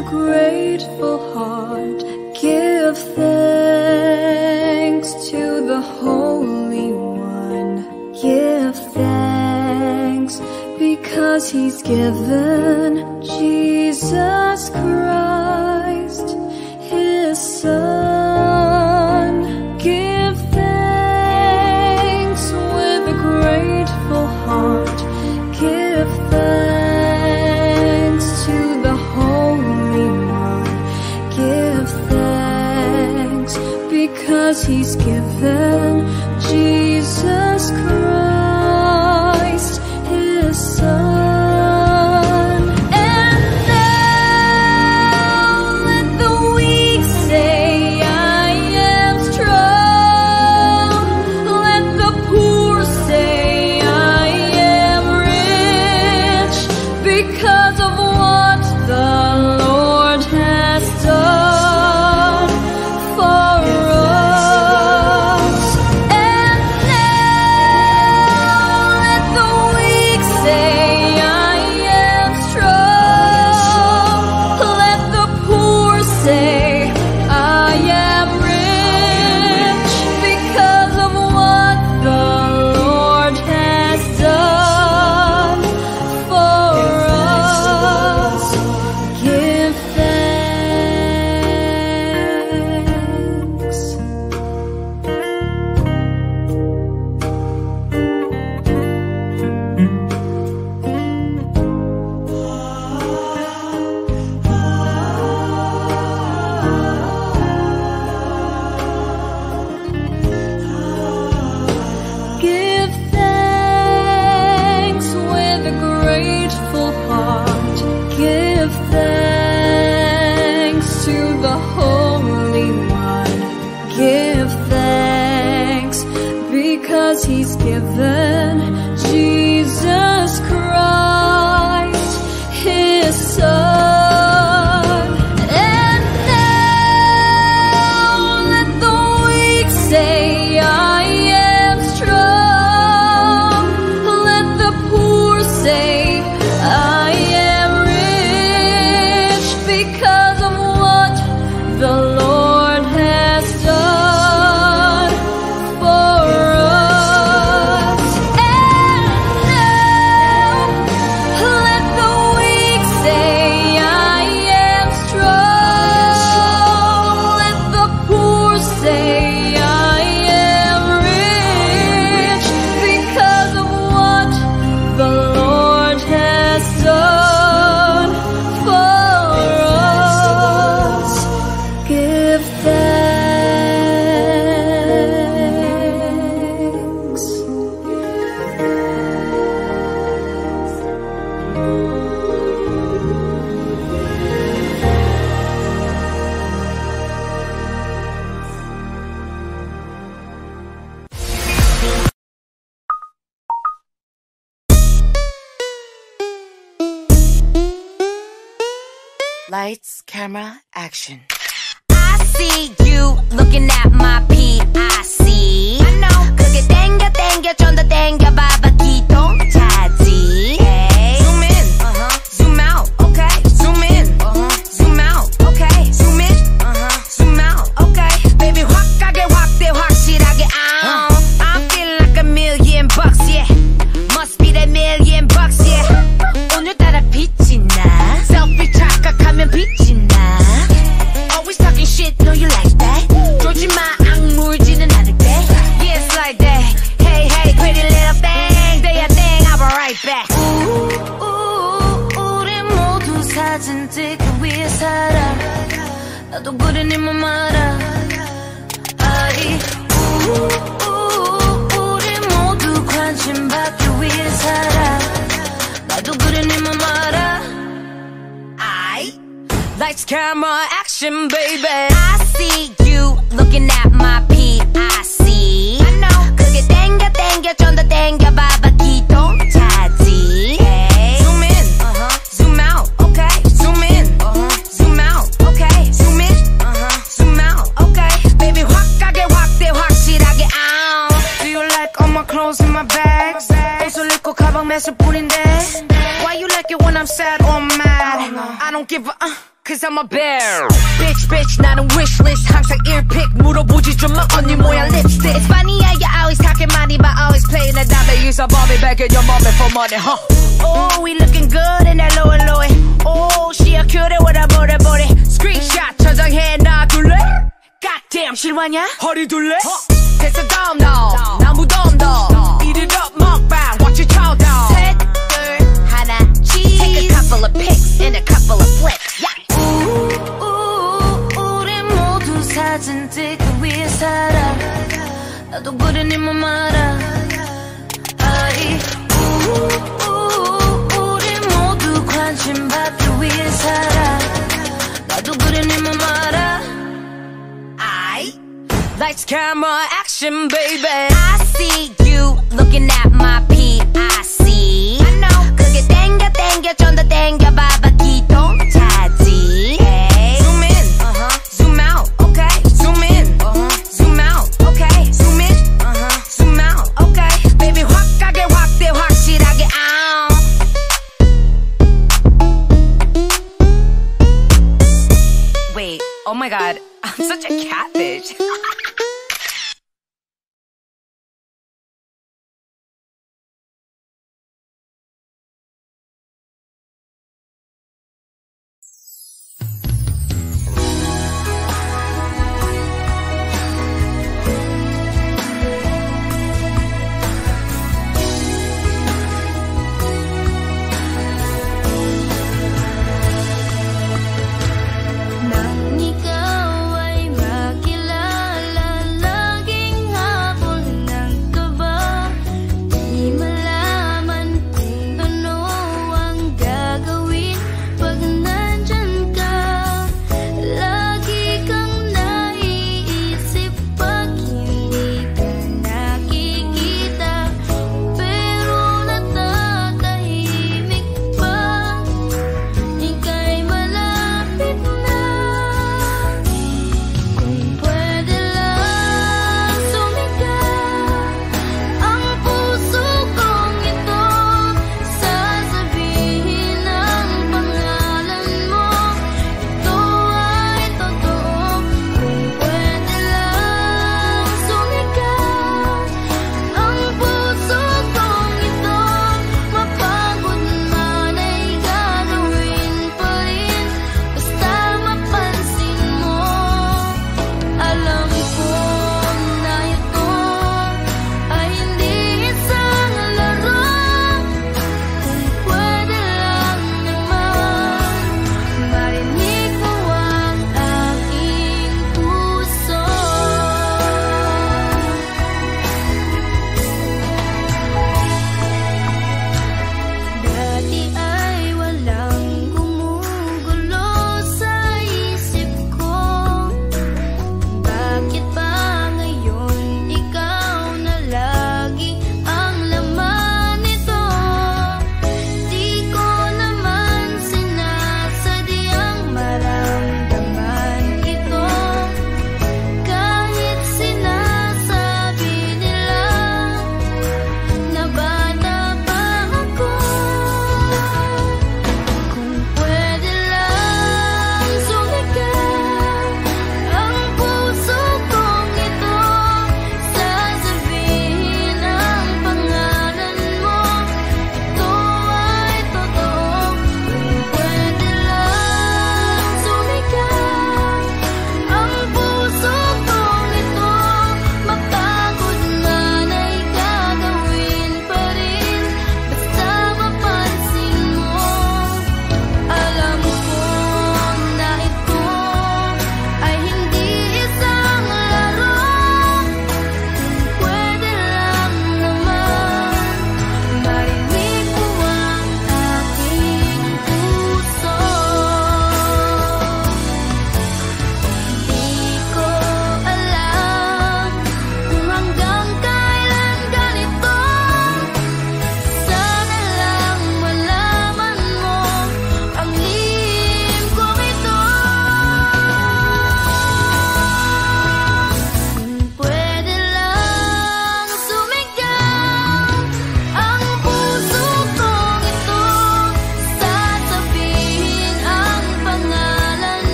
a grateful heart, give thanks to the Holy One. Give thanks because He's given Jesus Christ, His Son. Give thanks with a grateful heart. Give thanks to the Holy One. Give thanks because He's given Jesus Christ, His Son. And now let the weak say, I am strong. Let the poor say, I am rich, because of what the Lord has done for us. And now let the weak say, I am strong. Let the poor say, I am rich, because of what the Lord has done for us. Give thanks. Give thanks with a grateful heart. Give thanks to the Holy One. Give thanks because He's given Jesus Christ, His Son. And now let the weak say, I am strong. Let the poor say, I am rich, because of what the Lord has done for us. And now let the weak say, I am strong. Let the poor say, I am rich, because of what the Lord has done for us. Give thanks. Lights, camera, action. I see you looking at my PIC. I know. 그게 땡겨 땡겨 좀 더 땡겨 봐봐 기동차지. Zoom in, zoom out, okay. Zoom in, zoom out, okay. Zoom in, zoom out, okay. Baby 확 가게 확대 확실하게 I'm feeling like $1,000,000, yeah. Must be that $1,000,000, yeah. 오늘따라 빛이 나. Selfie 착각하면 빛이 나. Always talking shit, know you like that. 쫄지 마, 악물지는 않을게. Yeah, it's like that. Hey, hey, pretty little thing. Do your thing, I'll be right back. 우리 모두 사진 찍기 위해 살아. 나도 그래 네 맘 알아. 아이, 우리 모두 관심 받기 위해 살아. 나도 그래 네 맘 알아. Lights, camera, action, baby. I see you looking at my PIC. I know. 그게 땡겨 땡겨 좀 더 땡겨 봐봐 기동차지. Zoom in, zoom out, okay. Zoom in, zoom out, okay. Zoom in, zoom out, okay. Baby 확 가게 확대 확실하게 Do you like all my clothes in my bags? 옷을 입고 가방 매실 뿐인데. Why you like it when I'm sad or mad? I don't give a cause I'm a bear. Bitch 나는 wishlist 항상 earpick 물어보지 좀 마 언니 모양 lipstick. It's funny how you always talking money but always playing the dummy. You so Bobby back in your moment for money, huh? Oh, we looking good in that low and low. Oh, she a cutie with a booty. Screenshot 저장해 놔둘래? Goddamn 실화냐? 허리 둘래? 됐어 다음 너 나무도 너 Eat it up 먹방 watch it chow down. 셋, 둘, 하나, cheese. Take a couple of pics and a couple of flicks. Yeah. 우리 모두 사진 찍기 위해 살아. 나도 그래 네 맘 알아. 아이 우리 모두 관심 받기 위해 살아. 나도 그래 네 맘 알아. Lights, camera, action, baby. I see you looking at my PIC. I know. 그게 땡겨 좀 더 땡겨봐봐 기똥차지. Hey. Zoom in, zoom out, okay. Zoom in, zoom out, okay. Zoom in, zoom out, okay. Baby 확하게 확대 확실하게 out. Wait, oh my god, I'm such a catfish. 난 네가 왜 막길래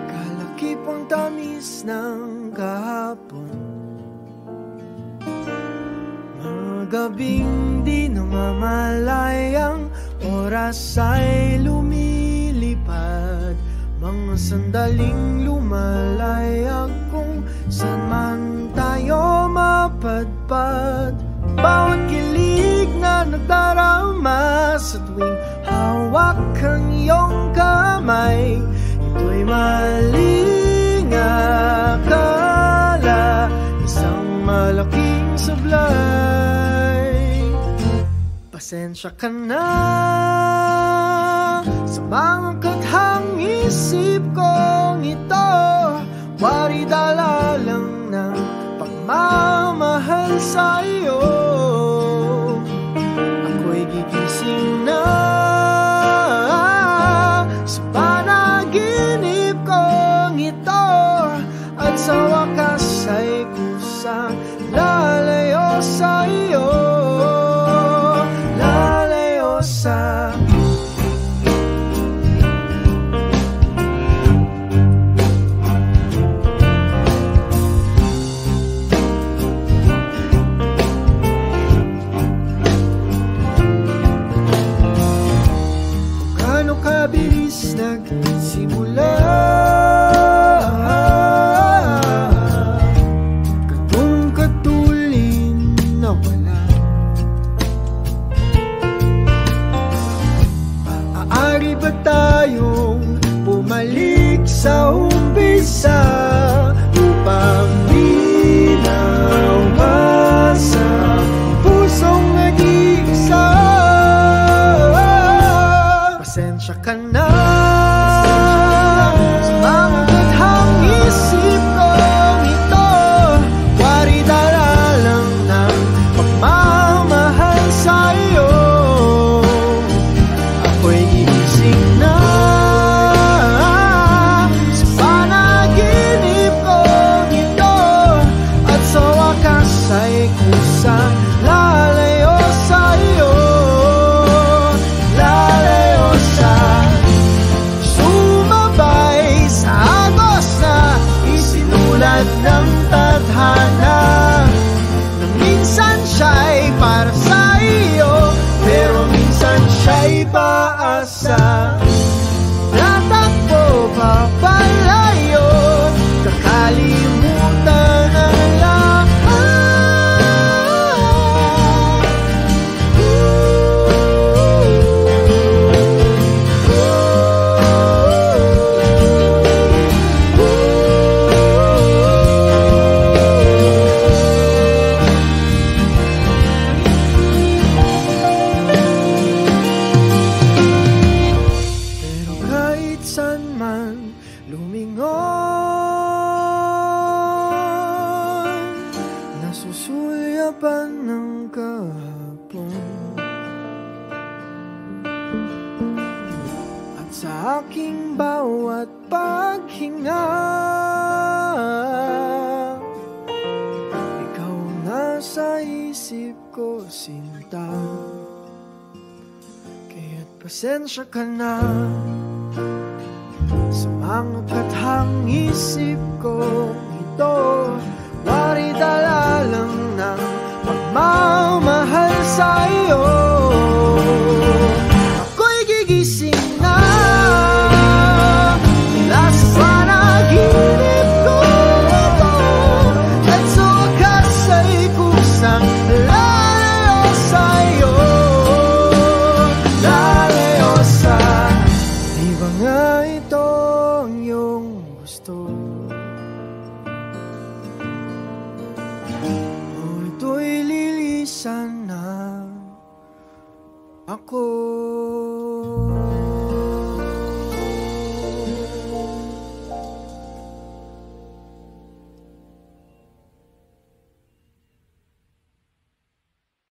kalakip ang tamis ng kahapon, mga gabing di namamalayang oras ay lumilipad, mga sandaling lumalayag kung saan man tayo mapadpad. Bawat kilig na nagdarama sa tuwing hawak ang iyong kamay, ito'y maling akala, isang malaking sablay. Pasensya ka na sa mga kathang isip kong ito, wari dala lang ng pagmamahal sa iyo. Ako'y gigising na sa panaginip kong ito, at sa wakas ay kusang lalayo sa iyo, lalayo sa kabilis nagsimula, katong katulin na wala. Maaari ba tayong bumalik sa umpisa upang di nawasa pusong nag-iisa? Pasensya ka na sa mga kathang isip kong ito, wari dala lang ng pagmamahal sa iyo. Ako'y gigising na sa panaginip kong ito, at sa wakas ay kusang lalayo sa iyo, lalayo sa sumabay sa agos na isinulat ng tadhana, na minsan siya'y para sa iyo, pero minsan siya'y paasa. Tatakbo papalayo, kakalimutan ang lahat. Pero kahit saan man lumingon, nasusulyapan ng kahapon, at sa aking bawat paghinga, ikaw nasa isip ko, sinta. Kaya't pasensya ka na sa mga kathang isip ko ito, wari dala lang ng pagmamahal sa iyo. Ako'y gigising na mula sa panaginip ko ito, at sa wakas ay kusang lalayo sa iyo, lalayo sa di ba nga ito ang iyong gusto? O ito'y lilisan na ako.